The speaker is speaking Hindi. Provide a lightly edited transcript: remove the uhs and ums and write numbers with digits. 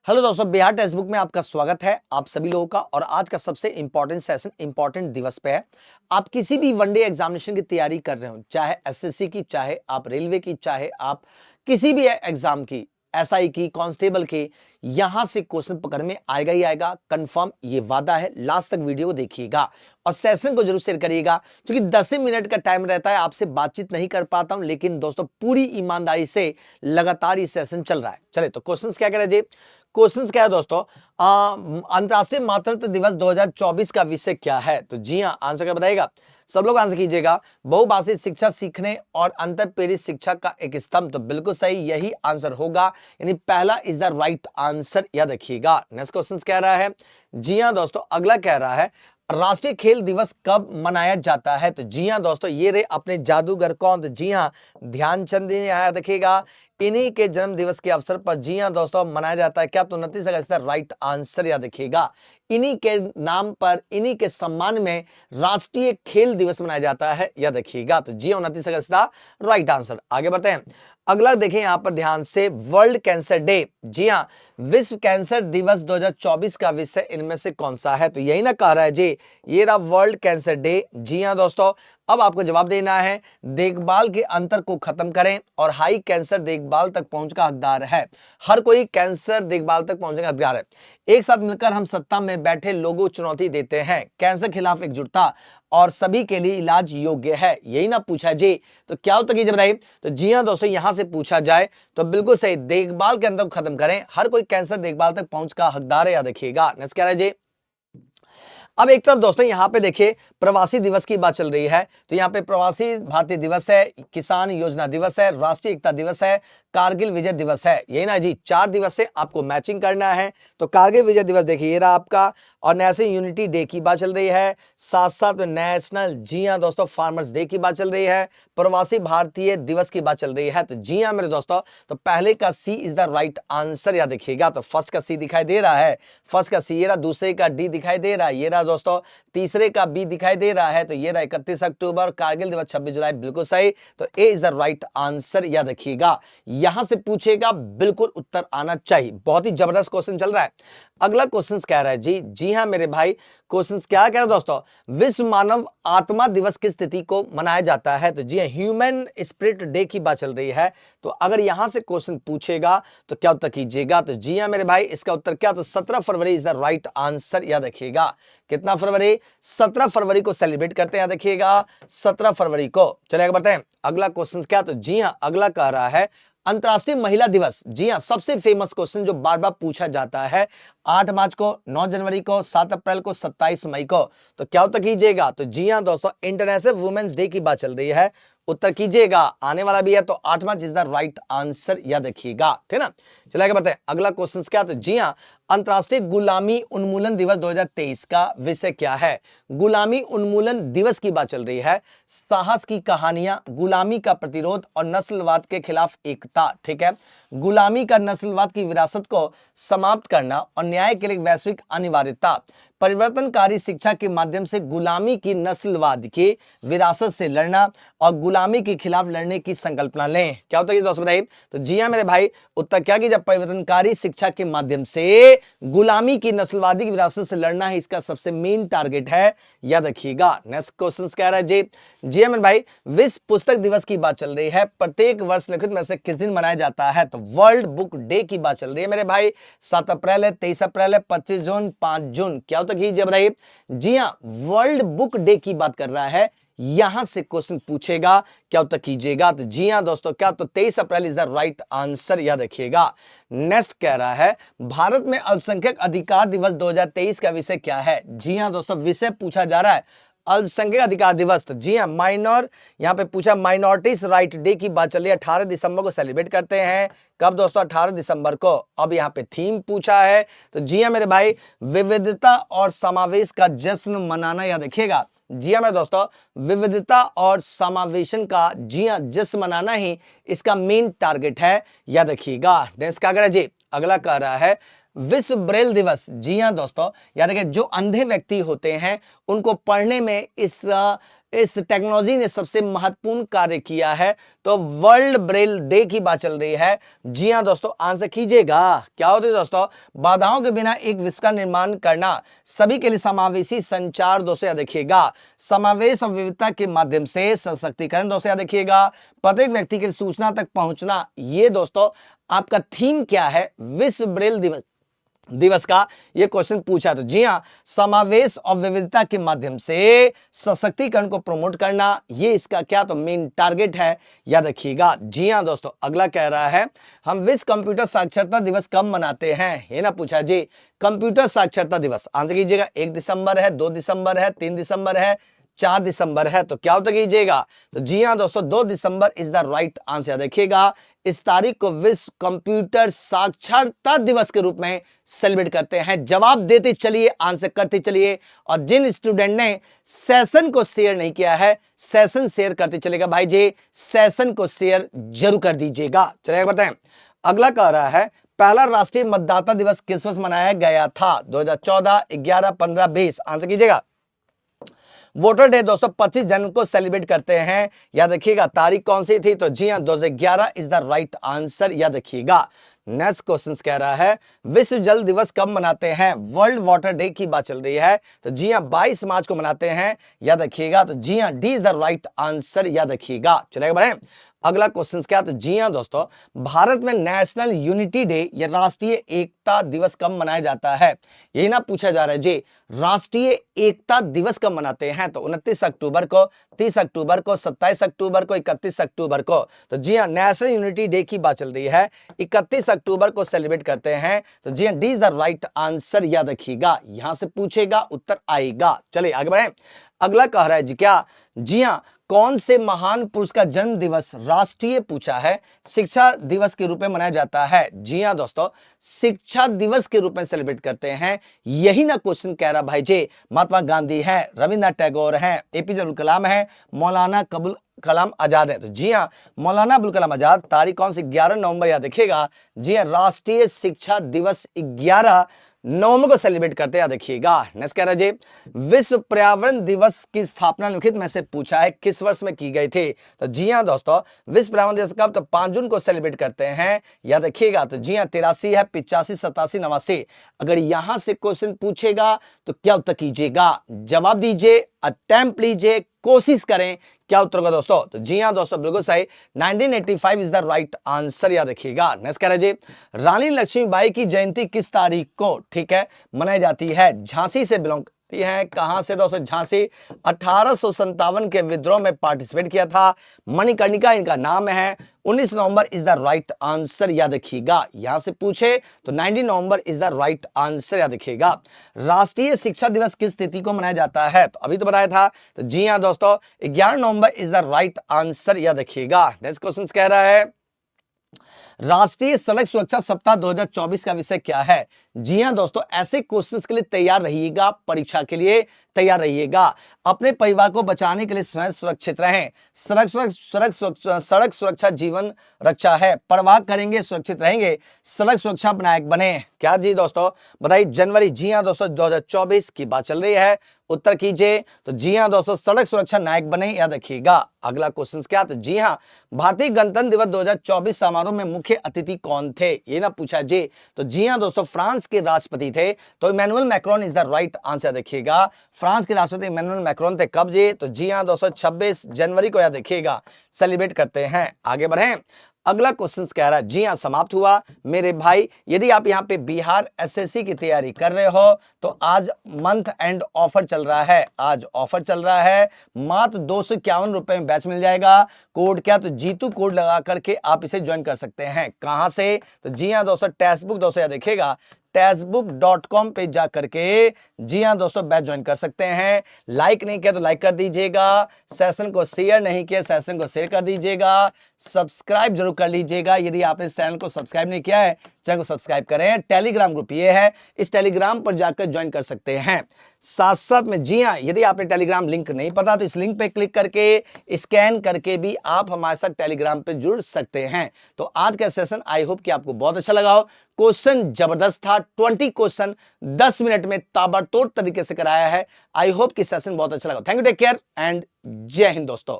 हेलो दोस्तों, बिहार टेक्स्ट बुक में आपका स्वागत है आप सभी लोगों का। और आज का सबसे इंपॉर्टेंट सेशन इंपॉर्टेंट दिवस पे है। आप किसी भी वनडे एग्जामिनेशन की तैयारी कर रहे हो, चाहे एसएससी की, चाहे आप रेलवे की, चाहे आप किसी भी एग्जाम की, एसआई की, कांस्टेबल की, यहां से क्वेश्चन पकड़ में आएगा ही आएगा, कंफर्म, ये वादा है। लास्ट तक वीडियो को देखिएगा और सेशन को जरूर शेयर करिएगा, क्योंकि 10 मिनट का टाइम रहता है, आपसे बातचीत नहीं कर पाता हूं, लेकिन दोस्तों पूरी ईमानदारी से लगातार ये सेशन चल रहा है। चले तो क्वेश्चंस क्या करें जी। क्वेश्चंस क्या है दोस्तों, अंतरराष्ट्रीय मातृत्व दिवस 2024 का विषय क्या है? तो जी हाँ, आंसर क्या बताएगा? सब लोग आंसर कीजिएगा। बहुभाषिक शिक्षा सीखने और अंतर प्रेरित शिक्षा का एक स्तंभ। तो बिल्कुल सही, यही आंसर होगा, यानी पहला इज द राइट आंसर। याद रखिएगा। नेक्स्ट क्वेश्चन कह रहा है, जी हाँ दोस्तों, अगला कह रहा है राष्ट्रीय खेल दिवस कब मनाया जाता है? तो जी हाँ दोस्तों, ये रहे अपने जादूगर कौन? तो जी हाँ, ध्यानचंद जी। याद रखिएगा, इन्हीं के जन्म दिवस के अवसर पर जी हाँ दोस्तों मनाया जाता है। क्या? तो 29 अगस्त राइट आंसर। याद रखिएगा, इन्हीं के नाम पर, इन्हीं के सम्मान में राष्ट्रीय खेल दिवस मनाया जाता है। याद रखिएगा, तो जी 29 अगस्त राइट आंसर। आगे बढ़ते हैं। अगला देखें यहां पर ध्यान से, वर्ल्ड कैंसर डे। जी हाँ, विश्व कैंसर दिवस 2024 का विषय इनमें से कौन सा है? तो यही ना कह रहा है जी, ये रहा वर्ल्ड कैंसर डे। जी हाँ दोस्तों, अब आपको जवाब देना है, देखभाल के अंतर को खत्म करें और हाई कैंसर देखभाल तक पहुंच का हकदार है। हर कोई कैंसर देखभाल तक पहुंचने का हकदार है। एक साथ मिलकर हम सत्ता में बैठे लोगों चुनौती देते हैं, कैंसर खिलाफ एकजुटता और सभी के लिए इलाज योग्य है। यही ना पूछा जी, तो क्या उत्तर कीजिए बताइए। तो जी हाँ दोस्तों, यहां से पूछा जाए तो बिल्कुल सही, देखभाल के अंतर को खत्म करें, हर कोई कैंसर देखभाल तक पहुंच का हकदार है। याद रखिएगा। नेक्स्ट क्या है जी। अब एक तरफ दोस्तों यहाँ पे देखिए प्रवासी दिवस की बात चल रही है, तो यहाँ पे प्रवासी भारतीय दिवस है, किसान योजना दिवस है, राष्ट्रीय एकता दिवस है, कारगिल विजय दिवस है। यही ना जी, 4 दिवस से आपको मैचिंग करना है। तो कारगिल विजय दिवस देखिए, ये रहा आपका, और नेशनल यूनिटी डे की बात चल रही है, साथ साथ नेशनल, जी हाँ दोस्तों, फार्मर्स डे की बात चल रही है, प्रवासी भारतीय दिवस की बात चल रही है। तो जी हाँ मेरे दोस्तों, तो पहले का सी इज द राइट आंसर। याद देखिएगा, तो फर्स्ट का सी दिखाई दे रहा है, फर्स्ट का सी, ये रहा, दूसरे का डी दिखाई दे रहा है, ये रहा दोस्तों, तीसरे का बी दिखाई दे रहा है, तो ये रहा 31 अक्टूबर, कारगिल दिवस 26 जुलाई। बिल्कुल सही, तो ए इज द राइट आंसर। याद रखिएगा, यहां से पूछेगा, बिल्कुल उत्तर आना चाहिए। बहुत ही जबरदस्त क्वेश्चन चल रहा है। अगला क्वेश्चन कह रहा है जी, जी हाँ मेरे भाई, क्वेश्चन क्या कह रहा है दोस्तों, विश्व मानव आत्मा दिवस की तिथि को मनाया जाता है? तो जी हाँ, ह्यूमन स्पिरिट डे की बात चल रही है। तो अगर यहां से क्वेश्चन पूछेगा तो क्या उत्तर कीजिएगा? तो जी हाँ मेरे भाई, इसका उत्तर क्या? तो 17 फरवरी इज द राइट आंसर। याद रखिएगा, कितना फरवरी? 17 फरवरी को सेलिब्रेट करते हैं। याद रखिएगा, 17 फरवरी को। चलिए आगे बढ़ते हैं। अगला क्वेश्चन क्या? तो जी हाँ, अगला कह रहा है अंतर्राष्ट्रीय महिला दिवस। जी हाँ, सबसे फेमस क्वेश्चन जो बार बार पूछा जाता है, 8 मार्च को, 9 जनवरी को, 7 अप्रैल को, 27 मई को। तो क्या उत्तर कीजिएगा? तो जी हाँ दोस्तों, इंटरनेशनल वुमेन्स डे की बात चल रही है, उत्तर कीजिएगा, आने वाला भी है, तो 8 मार्च इज द राइट आंसर। याद रखिएगा, ठीक है ना। चलिए आगे बढ़ते हैं। अगला क्वेश्चन क्या? तो जी हाँ, अंतर्राष्ट्रीय गुलामी उन्मूलन दिवस 2023 का विषय क्या है? गुलामी उन्मूलन दिवस की बात चल रही है, साहस की कहानियां, गुलामी का प्रतिरोध और नस्लवाद के खिलाफ एकता। ठीक है, गुलामी का नस्लवाद की विरासत को समाप्त करना और न्याय के लिए वैश्विक अनिवार्यता, परिवर्तनकारी शिक्षा के माध्यम से गुलामी की नस्लवाद की विरासत से लड़ना और गुलामी के खिलाफ लड़ने की संकल्पना लें। क्या होता है दोस्तों बताइए। तो जी हाँ मेरे भाई, उत्तर क्या की, जब परिवर्तनकारी शिक्षा के माध्यम से गुलामी की नस्लवादी की विरासत से लड़ना है, इसका सबसे मेन टारगेट है। याद रखिएगा। नेक्स्ट क्वेश्चन कह रहा है जी, जी हाँ मेरे भाई, विश्व पुस्तक दिवस की बात चल रही है, प्रत्येक वर्ष लिखित में से किस दिन मनाया जाता है? तो वर्ल्ड बुक डे की बात चल रही है मेरे भाई, 7 अप्रैल है, 23 अप्रैल है, 25 जून, 5 जून। क्या होता कीजिए बताइए। जी हाँ, वर्ल्ड बुक डे की बात कर रहा है, यहां से क्वेश्चन पूछेगा, क्या उत्तर कीजिएगा? तो जी हां दोस्तों, क्या? तो 23 April is the right answer. याद रखिएगा। नेक्स्ट कह रहा है, भारत में अल्पसंख्यक अधिकार दिवस 2023 का विषय क्या है? जी हां दोस्तों, विषय पूछा जा रहा है अल्पसंख्यक अधिकार दिवस। तो जी हाँ, माइनर, यहां पे पूछा माइनॉरिटीज राइट डे की बात चल रही है, 18 दिसंबर को सेलिब्रेट करते हैं। कब दोस्तों? 18 दिसंबर को। अब यहाँ पे थीम पूछा है, तो जी हाँ मेरे भाई, विविधता और समावेश का जश्न मनाना। याद रखिएगा। जी हाँ मेरे दोस्तों, विविधता और समावेशन का, जी हाँ, जश्न मनाना ही इसका मेन टारगेट है। याद रखिएगा। नेक्स्ट क्या करें जी, अगला कह रहा है विश्व ब्रेल दिवस। जी हाँ दोस्तों, याद रखिए, जो अंधे व्यक्ति होते हैं उनको पढ़ने में इस इस टेक्नोलॉजी ने सबसे महत्वपूर्ण कार्य किया है? तो वर्ल्ड ब्रेल डे की बात चल रही है। जी हाँ दोस्तों, आंसर कीजिएगा। क्या होती है दोस्तों? बाधाओं के बिना एक विश्व का निर्माण करना, सभी के लिए समावेशी संचार। दोस्तों याद रखिएगा, समावेश और विविधता के माध्यम से सशक्तिकरण। दोस्तों याद रखिएगा, प्रत्येक व्यक्ति के सूचना तक पहुंचना। ये दोस्तों आपका थीम क्या है विश्व ब्रेल दिवस का? ये क्वेश्चन पूछा। तो जी हाँ, समावेश और विविधता के माध्यम से सशक्तिकरण को प्रमोट करना, ये इसका क्या तो मेन टारगेट है। याद रखिएगा। जी हाँ दोस्तों, अगला कह रहा है हम विश्व कंप्यूटर साक्षरता दिवस कब मनाते हैं? ये ना पूछा जी, कंप्यूटर साक्षरता दिवस। आंसर कीजिएगा। 1 दिसंबर है, 2 दिसंबर है, 3 दिसंबर है, 4 दिसंबर है। तो क्या उत्तर कीजिएगा? तो जी हाँ दोस्तों, 2 दिसंबर इज द राइट आंसर। देखिएगा, इस तारीख को विश्व कंप्यूटर साक्षरता दिवस के रूप में सेलिब्रेट करते हैं। जवाब देते चलिए, आंसर करते चलिए, और जिन स्टूडेंट ने सेशन को शेयर नहीं किया है, सेशन शेयर करते चलेगा भाई जी, सेशन को शेयर जरूर कर दीजिएगा। चलिए बताएं। अगला कह रहा है पहला राष्ट्रीय मतदाता दिवस किस वर्ष मनाया गया था? 2014, 11, 15, 20। आंसर कीजिएगा। वोटर डे दोस्तों 25 जनवरी को सेलिब्रेट करते हैं। याद रखिएगा, तारीख कौन सी थी? तो जी हाँ, 2011 इज द राइट आंसर। याद रखिएगा। नेक्स्ट क्वेश्चन कह रहा है विश्व जल दिवस कब मनाते हैं? वर्ल्ड वाटर डे की बात चल रही है। तो जी हाँ, 22 मार्च को मनाते हैं। याद रखिएगा। तो जी हाँ, D is the right answer. याद रखिएगा। चलेगा बढ़े। अगला क्वेश्चन क्या? तो जी हाँ दोस्तों, भारत में नेशनल यूनिटी डे या राष्ट्रीय एकता दिवस कब मनाया जाता है? यही ना पूछा जा रहा है जी, राष्ट्रीय एकता दिवस कब मनाते हैं? तो 29 अक्टूबर को, 30 अक्टूबर को, 27 अक्टूबर को, 31 अक्टूबर को। तो जी हाँ, नेशनल यूनिटी डे की बात चल रही है, 31 अक्टूबर को सेलिब्रेट करते हैं। तो जी हाँ, D is the right answer. याद रखिएगा, यहां से पूछेगा उत्तर आएगा। चलिए आगे बढ़े। अगला कह रहा है जी क्या? जी हाँ, कौन से महान पुरुष का जन्म दिवस राष्ट्रीय पूछा है शिक्षा दिवस के रूप में मनाया जाता है? जी हाँ दोस्तों, शिक्षा दिवस के रूप में सेलिब्रेट करते हैं। यही ना क्वेश्चन कह रहा भाई जी। महात्मा गांधी है, रविन्द्रनाथ टैगोर है, एपीजे अब्दुल कलाम है, मौलाना अबुल कलाम आजाद है। तो जी हाँ, मौलाना अबुल कलाम आजाद। तारीख कौन सी? 11 नवंबर। याद रखिएगा। जी हाँ, राष्ट्रीय शिक्षा दिवस 11 नवंबर को सेलिब्रेट करते हैं। देखिएगा। नेक्स्ट कह रहा जी, विश्व पर्यावरण दिवस की स्थापना निम्नलिखित में से पूछा है किस वर्ष में की गई थी? तो जी हाँ दोस्तों, विश्व पर्यावरण दिवस कब? तो 5 जून को सेलिब्रेट करते हैं। याद रखिएगा। तो जी हाँ, 83 है, 85, 87, 89। अगर यहां से क्वेश्चन पूछेगा तो क्या उत्तर कीजिएगा? जवाब दीजिए, अटेम्प्ट लीजिए, कोशिश करें। क्या उत्तर होगा दोस्तों? तो जी हाँ दोस्तों, बिल्कुल सही, 1985 इज द राइट आंसर। याद रखिएगा। नेक्स्ट कह रहे जी, रानी लक्ष्मीबाई की जयंती किस तारीख को, ठीक है, मनाई जाती है? झांसी से बिलोंग है। कहां से दोस्तों? झांसी। 1857 के विद्रोह में पार्टिसिपेट किया था। मणिकर्णिका इनका नाम है। 19 November is the right answer. याद रखिएगा। यहां से पूछे तो 19 November is the right answer. याद रखिएगा। राष्ट्रीय शिक्षा दिवस किस तिथि को मनाया जाता है? तो अभी तो बताया था। तो जी हां दोस्तों, 11 November is the right answer. याद रखिएगा। नेक्स्ट क्वेश्चन कह रहा है राष्ट्रीय सड़क सुरक्षा सप्ताह 2024 का विषय क्या है? जी हां दोस्तों, ऐसे क्वेश्चंस के लिए तैयार रहिएगा, परीक्षा के लिए तैयार रहिएगा। अपने परिवार को बचाने के लिए स्वयं सुरक्षित रहें। सड़क सुरक्षा जीवन रक्षा है। परवाह करेंगे, सुरक्षित रहेंगे, सड़क सुरक्षा नायक बने। क्या जी दोस्तों बताइए? जनवरी। जी हां दोस्तों, 2024 की बात चल रही है। उत्तर कीजिए। तो जी हां दोस्तों, सड़क सुरक्षा नायक बने। याद रखिएगा। अगला क्वेश्चन क्या? तो जी हां, भारतीय गणतंत्र दिवस 2024 समारोह में मुख्य अतिथि कौन थे? ये ना पूछा जी। तो जी हां दोस्तों, फ्रांस के राष्ट्रपति थे। तो Emmanuel Macron is the right answer. देखिएगा, फ्रांस के राष्ट्रपति इमैनुअल मैक्रोन थे। कब जी? तो जी हां दोस्तों, 26 जनवरी को। याद रखिएगा, सेलिब्रेट करते हैं। आगे बढ़ें। अगला क्वेश्चन कह रहा है, जी हां, समाप्त हुआ मेरे भाई। यदि आप यहां पे बिहार एसएससी की तैयारी कर रहे हो तो आज मंथ एंड ऑफर चल रहा है। आज ऑफर चल रहा है, मात्र 251 रुपए में बैच मिल जाएगा। कोड क्या? तो जीतू कोड लगा करके आप इसे ज्वाइन कर सकते हैं। कहां से? तो जी हां दोस्तों, टेक्स्टबुक दोस्तों, याद देखिएगा, textbook.com पे जा करके जी हां दोस्तों बैच ज्वाइन कर सकते हैं। लाइक नहीं किया तो लाइक कर दीजिएगा, सेशन को शेयर नहीं किया, सेशन को शेयर कर दीजिएगा, सब्सक्राइब जरूर कर लीजिएगा। यदि आपने इस चैनल को सब्सक्राइब नहीं किया है चैनल को सब्सक्राइब करें। टेलीग्राम ग्रुप ये है, इस टेलीग्राम पर जाकर ज्वाइन कर सकते हैं। साथ साथ में जी हाँ, यदि आपने टेलीग्राम लिंक नहीं पता तो इस लिंक पे क्लिक करके स्कैन करके भी आप हमारे साथ टेलीग्राम पे जुड़ सकते हैं। तो आज का सेशन आई होप कि आपको बहुत अच्छा लगा हो। क्वेश्चन जबरदस्त था, 20 क्वेश्चन 10 मिनट में ताबड़तोड़ तरीके से कराया है। आई होप कि सेशन बहुत अच्छा लगा। Thank you, take care and जय हिंद दोस्तों।